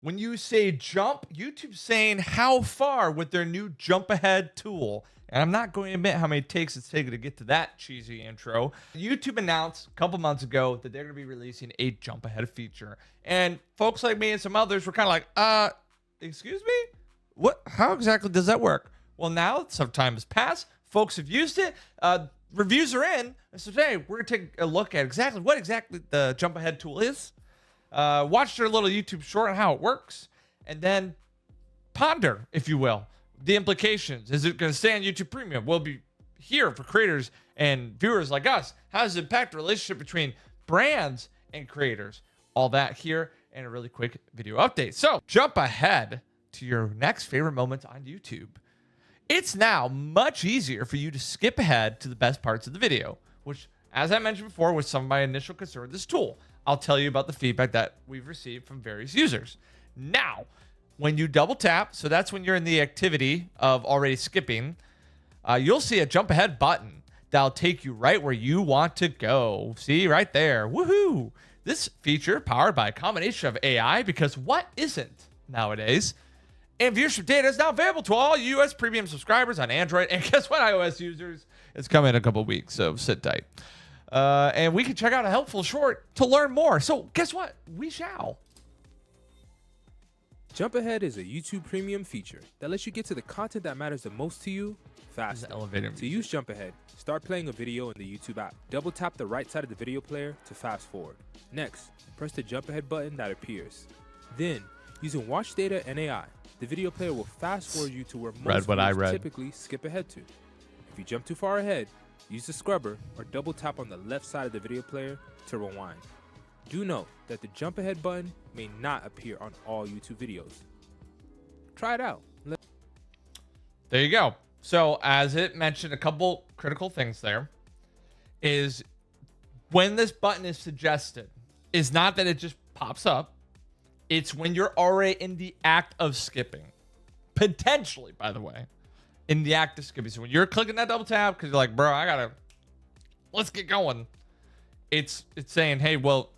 When you say jump, YouTube's saying how far with their new jump ahead tool. And I'm not going to admit how many takes it's taken to get to that cheesy intro. YouTube announced a couple months ago that they're going to be releasing a jump ahead feature. And folks like me and some others were kind of like, excuse me? What? How exactly does that work? Well, now some time has passed. Folks have used it. Reviews are in. And so today we're going to take a look at what exactly the jump ahead tool is. Watch their little YouTube short on how it works, and then ponder, if you will, the implications. Is it going to stay on YouTube Premium? Will it be here for creators and viewers like us? How does it impact the relationship between brands and creators? All that here and a really quick video update. So jump ahead to your next favorite moments on YouTube. It's now much easier for you to skip ahead to the best parts of the video, which, as I mentioned before, was some of my initial concern with this tool. I'll tell you about the feedback that we've received from various users. Now, when you double tap, so that's when you're in the activity of already skipping, you'll see a jump ahead button that'll take you right where you want to go. See, right there. Woohoo! This feature powered by a combination of AI, because what isn't nowadays? And viewership data is now available to all US premium subscribers on Android. And guess what, iOS users? It's coming in a couple weeks, so sit tight. And we can check out a helpful short to learn more. So guess what? We shall. Jump Ahead is a YouTube Premium feature that lets you get to the content that matters the most to you faster. To use Jump Ahead, start playing a video in the YouTube app. Double tap the right side of the video player to fast forward. Next, press the Jump Ahead button that appears. Then, using watch data and AI, the video player will fast forward you to where most viewers typically skip ahead to. If you jump too far ahead, use the scrubber or double tap on the left side of the video player to rewind. Do note that the jump ahead button may not appear on all YouTube videos. Try it out. There you go. So as it mentioned, a couple critical things there is when this button is suggested, is not that it just pops up. It's when you're already in the act of skipping. Potentially, by the way. In the act of skipping. So when you're clicking that double tap because you're like, bro, let's get going. It's saying, hey, well,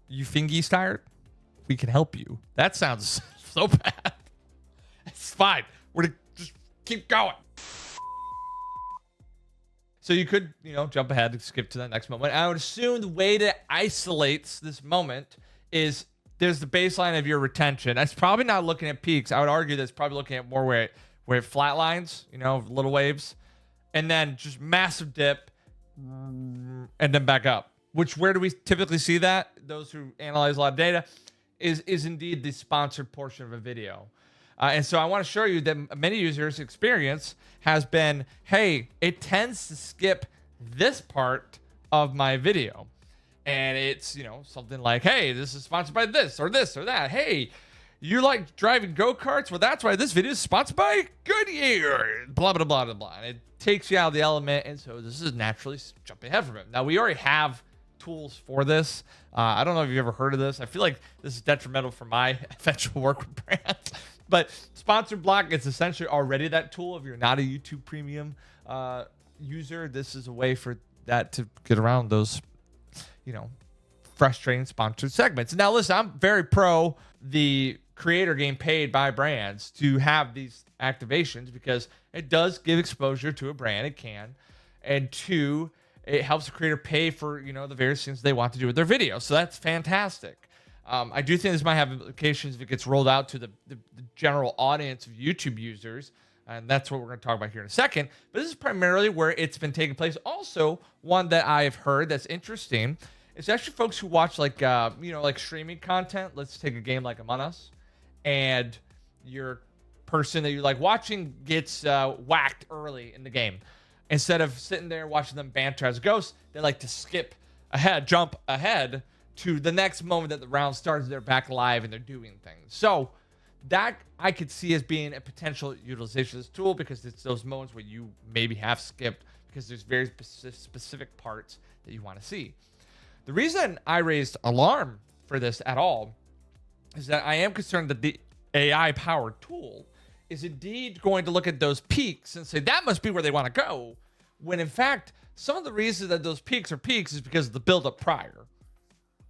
you fingies tired? We can help you. That sounds so bad. It's fine. We're gonna just keep going. So you could, jump ahead and skip to the next moment. I would assume the way that isolates this moment is there's the baseline of your retention. That's probably not looking at peaks. I would argue that's probably looking at more where it flatlines, little waves, and then just massive dip, and then back up. Where do we typically see that? Those who analyze a lot of data is indeed the sponsored portion of a video. And so I want to show you that many users' experience has been, hey, it tends to skip this part of my video. And it's, something like, hey, this is sponsored by this or that. Hey, you like driving go-karts? Well, that's why this video is sponsored by Goodyear. Blah, blah, blah, blah, blah. And it takes you out of the element. And so this is naturally jumping ahead from it. Now, we already have tools for this. I don't know if you've ever heard of this. I feel like this is detrimental for my eventual work with brands. But Sponsored Block is essentially already that tool. If you're not a YouTube Premium user, this is a way for that to get around those, frustrating sponsored segments. Now, listen, I'm very pro the creator getting paid by brands to have these activations because it does give exposure to a brand. It can. And two, it helps the creator pay for, the various things they want to do with their video. So that's fantastic. I do think this might have implications if it gets rolled out to the general audience of YouTube users. And that's what we're going to talk about here in a second. But this is primarily where it's been taking place. Also, one that I've heard that's interesting is actually folks who watch like streaming content. Let's take a game like Among Us. And your person that you like watching gets whacked early in the game. Instead of sitting there watching them banter as ghosts, they like to jump ahead to the next moment that the round starts. They're back live and they're doing things. So that I could see as being a potential utilization of this tool because it's those moments where you maybe have skipped because there's very specific parts that you want to see. The reason I raised alarm for this at all is that I am concerned that the AI-powered tool is indeed going to look at those peaks and say that must be where they want to go, when in fact, some of the reasons that those peaks are peaks is because of the buildup prior.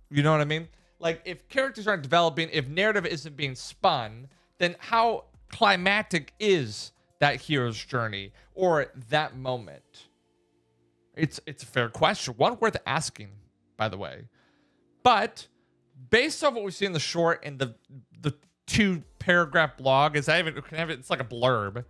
You know what I mean? Like, if characters aren't developing, if narrative isn't being spun, then how climactic is that hero's journey or that moment? It's a fair question, one worth asking, by the way. But based on what we see in the short and the 2-paragraph blog, it's like a blurb.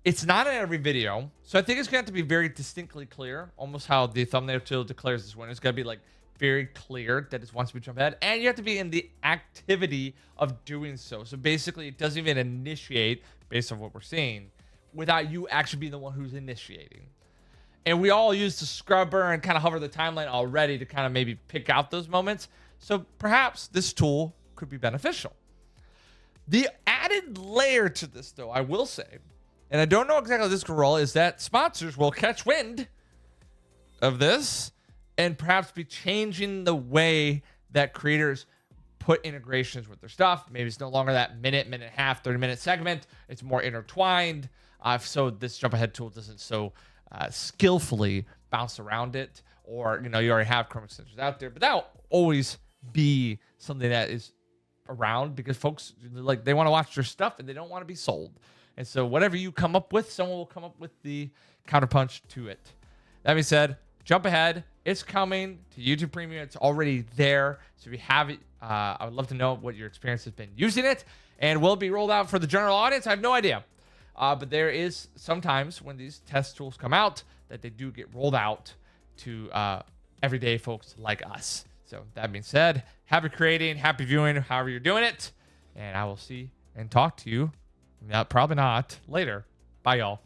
It's not in every video, so I think it's going to have to be very distinctly clear, almost how the thumbnail tool declares this winner. It's going to be like very clear that it wants to be jump ahead, and you have to be in the activity of doing so. So basically, it doesn't even initiate, based on what we're seeing, without you actually being the one who's initiating. And we all use the scrubber and kind of hover the timeline already to kind of maybe pick out those moments. So perhaps this tool could be beneficial. The added layer to this, though, I will say, and I don't know exactly how this can roll, is that sponsors will catch wind of this and perhaps be changing the way that creators put integrations with their stuff. Maybe it's no longer that minute and a half, 30-minute segment. It's more intertwined. So this jump ahead tool doesn't so skillfully bounce around it, or you already have Chrome extensions out there, but that'll always be something that is around because folks they want to watch your stuff and they don't want to be sold. And so whatever you come up with, someone will come up with the counterpunch to it. That being said, jump ahead. It's coming to YouTube Premium. It's already there. So if you have it, I would love to know what your experience has been using it. And will it be rolled out for the general audience? I have no idea. But there is sometimes when these test tools come out that they do get rolled out to everyday folks like us. So that being said, happy creating, happy viewing, however you're doing it. And I will see and talk to you, probably not, later. Bye, y'all.